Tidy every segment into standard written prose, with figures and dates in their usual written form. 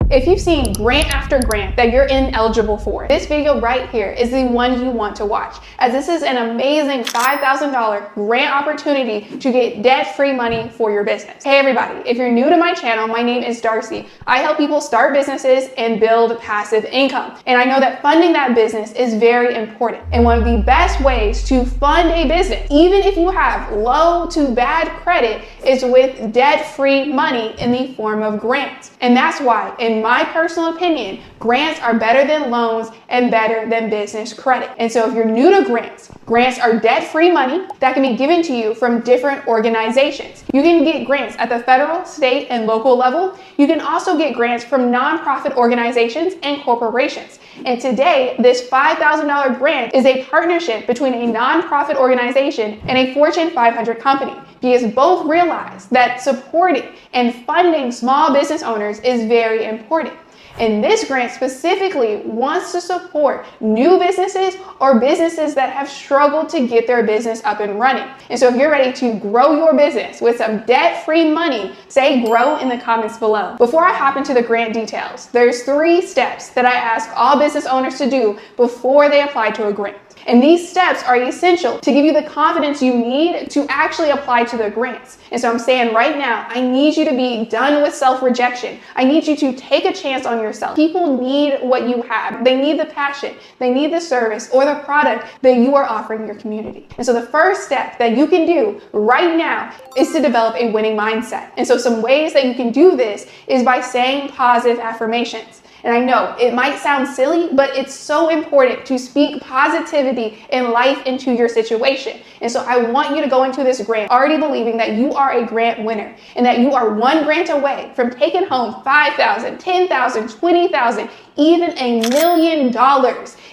If you've seen grant after grant that you're ineligible for, this video right here is the one you want to watch, as this is an amazing $5,000 grant opportunity to get debt-free money for your business. Hey everybody, if you're new to my channel, my name is Darcy. I help people start businesses and build passive income. And I know that funding that business is very important. And one of the best ways to fund a business, even if you have low to bad credit, is with debt-free money in the form of grants. And that's why, in my personal opinion, grants are better than loans and better than business credit. And so if you're new to grants, grants are debt-free money that can be given to you from different organizations. You can get grants at the federal, state, and local level. You can also get grants from nonprofit organizations and corporations. And today, this $5,000 grant is a partnership between a nonprofit organization and a Fortune 500 company, because both realize that supporting and funding small business owners is very important. And this grant specifically wants to support new businesses or businesses that have struggled to get their business up and running. And so if you're ready to grow your business with some debt-free money, say grow in the comments below. Before I hop into the grant details, there's 3 steps that I ask all business owners to do before they apply to a grant. And these steps are essential to give you the confidence you need to actually apply to the grants. And so I'm saying right now, I need you to be done with self-rejection. I need you to take a chance on yourself. People need what you have. They need the passion. They need the service or the product that you are offering your community. And so the first step that you can do right now is to develop a winning mindset. And so some ways that you can do this is by saying positive affirmations. And I know it might sound silly, but it's so important to speak positivity and life into your situation. And so I want you to go into this grant already believing that you are a grant winner and that you are one grant away from taking home $5,000, $10,000, $20,000, even $1 million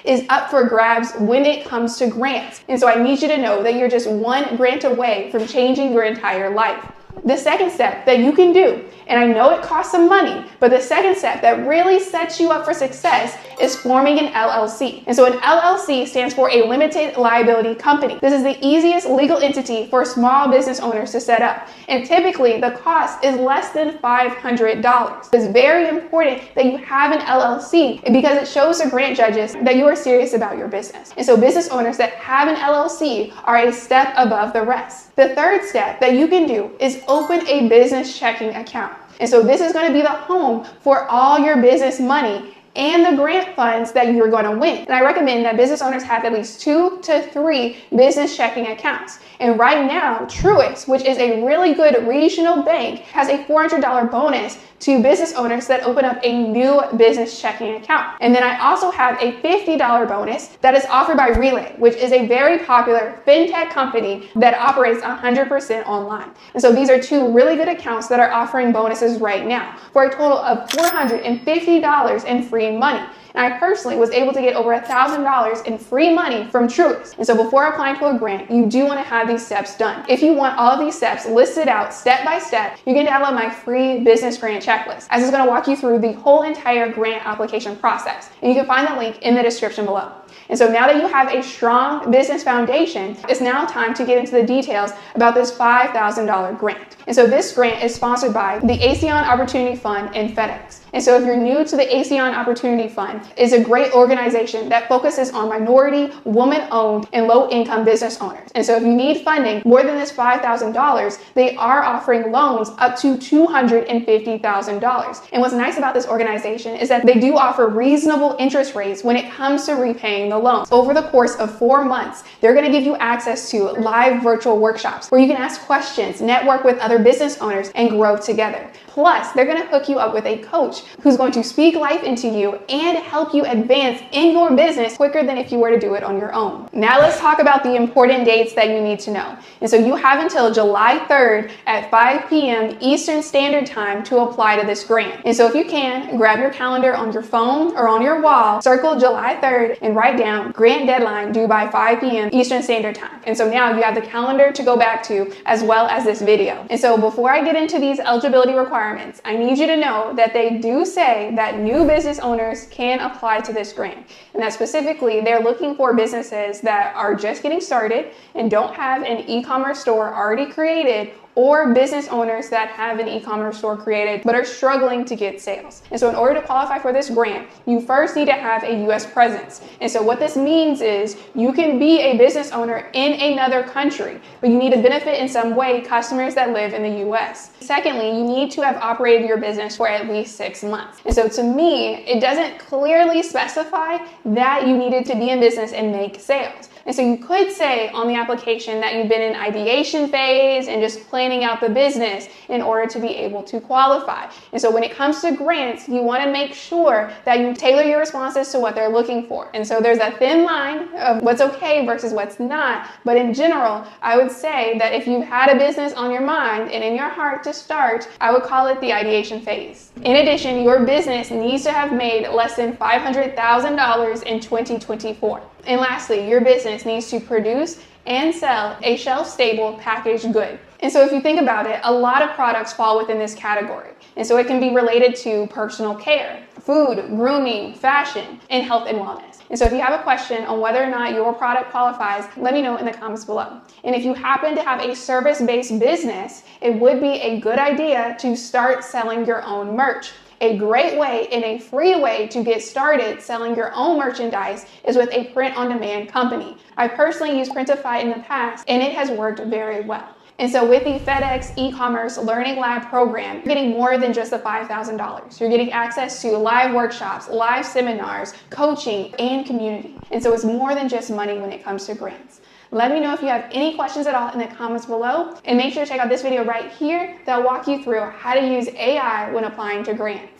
is up for grabs when it comes to grants. And so I need you to know that you're just one grant away from changing your entire life. The second step that you can do, and I know it costs some money, but the second step that really sets you up for success is forming an LLC. And so an LLC stands for a limited liability company. This is the easiest legal entity for small business owners to set up. And typically the cost is less than $500. It's very important that you have an LLC because it shows the grant judges that you are serious about your business. And so business owners that have an LLC are a step above the rest. The third step that you can do is open a business checking account. And so this is going to be the home for all your business money and the grant funds that you're going to win. And I recommend that business owners have at least 2 to 3 business checking accounts. And right now, Truist, which is a really good regional bank, has a $400 bonus to business owners that open up a new business checking account. And then I also have a $50 bonus that is offered by Relay, which is a very popular fintech company that operates 100% online. And so these are 2 really good accounts that are offering bonuses right now for a total of $450 in free money. And I personally was able to get over $1,000 in free money from Truist. And so before applying to a grant, you do want to have these steps done. If you want all of these steps listed out step by step, you can download my free business grant checklist, as it's going to walk you through the whole entire grant application process. And you can find the link in the description below. And so now that you have a strong business foundation, it's now time to get into the details about this $5,000 grant. And so this grant is sponsored by the ASEAN Opportunity Fund and FedEx. And so if you're new to the ASEAN Opportunity Fund, it's a great organization that focuses on minority, woman-owned, and low-income business owners. And so if you need funding more than this $5,000, they are offering loans up to $250,000. And what's nice about this organization is that they do offer reasonable interest rates when it comes to repaying the loans. Over the course of 4 months, they're going to give you access to live virtual workshops where you can ask questions, network with other business owners, and grow together. Plus, they're going to hook you up with a coach who's going to speak life into you and help you advance in your business quicker than if you were to do it on your own. Now let's talk about the important dates that you need to know. And so you have until July 3rd at 5 p.m. Eastern Standard Time to apply to this grant. And so if you can, grab your calendar on your phone or on your wall, circle July 3rd, and write down grant deadline due by 5 p.m. Eastern Standard Time. And so now you have the calendar to go back to, as well as this video. And so before I get into these eligibility requirements, I need you to know that they do say that new business owners can apply to this grant. And that specifically, they're looking for businesses that are just getting started and don't have an e-commerce store already created, or business owners that have an e-commerce store created but are struggling to get sales. And so in order to qualify for this grant, you first need to have a US presence. And so what this means is you can be a business owner in another country, but you need to benefit in some way customers that live in the US. Secondly, you need to have operated your business for at least 6 months. And so to me, it doesn't clearly specify that you needed to be in business and make sales. And so you could say on the application that you've been in ideation phase and just planning out the business in order to be able to qualify. And so when it comes to grants, you want to make sure that you tailor your responses to what they're looking for. And so there's a thin line of what's okay versus what's not. But in general, I would say that if you've had a business on your mind and in your heart to start, I would call it the ideation phase. In addition, your business needs to have made less than $500,000 in 2024. And lastly, your business needs to produce and sell a shelf-stable packaged good. And so if you think about it, a lot of products fall within this category. And so it can be related to personal care, food, grooming, fashion, and health and wellness. And so if you have a question on whether or not your product qualifies, let me know in the comments below. And if you happen to have a service-based business, it would be a good idea to start selling your own merch. A great way and a free way to get started selling your own merchandise is with a print-on-demand company. I personally used Printify in the past, and it has worked very well. And so with the FedEx e-commerce learning lab program, you're getting more than just the $5,000. You're getting access to live workshops, live seminars, coaching, and community. And so it's more than just money when it comes to grants. Let me know if you have any questions at all in the comments below, and make sure to check out this video right here that'll walk you through how to use AI when applying to grants.